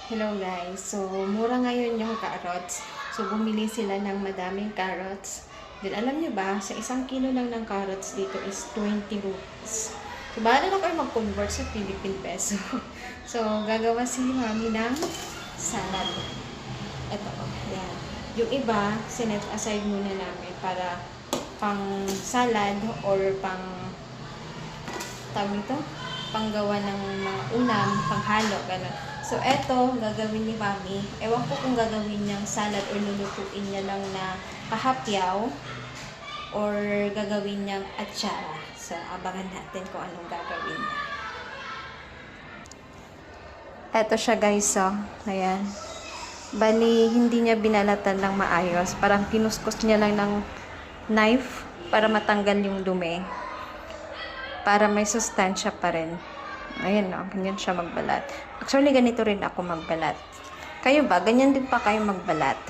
Hello guys, so mura ngayon yung carrots. So bumili sila ng madaming carrots. Then alam nyo ba, sa isang kilo lang ng carrots dito is 20 rupees. So bahala na kayo mag-convert sa Philippine peso. So gagawa si mami ng salad. Ito, yan. Yung iba, sinet aside muna namin para pang salad or pang tawag ito, panggawa ng mga ulam, panghalo, gano'n. So, eto, gagawin ni Mami. Ewan ko kung gagawin niyang salad or lulutuin niya lang na kahapyaw or gagawin niyang atsara. So, abangan natin kung anong gagawin niya. Eto siya guys, oh. Ayan. Bali, hindi niya binalatan ng maayos. Parang kinuskus niya lang ng knife para matanggal yung dumi. Para may sustansya pa rin. Ayan o, ganyan siya magbalat. Actually, ganito rin ako magbalat. Kayo ba? Ganyan din pa kayo magbalat?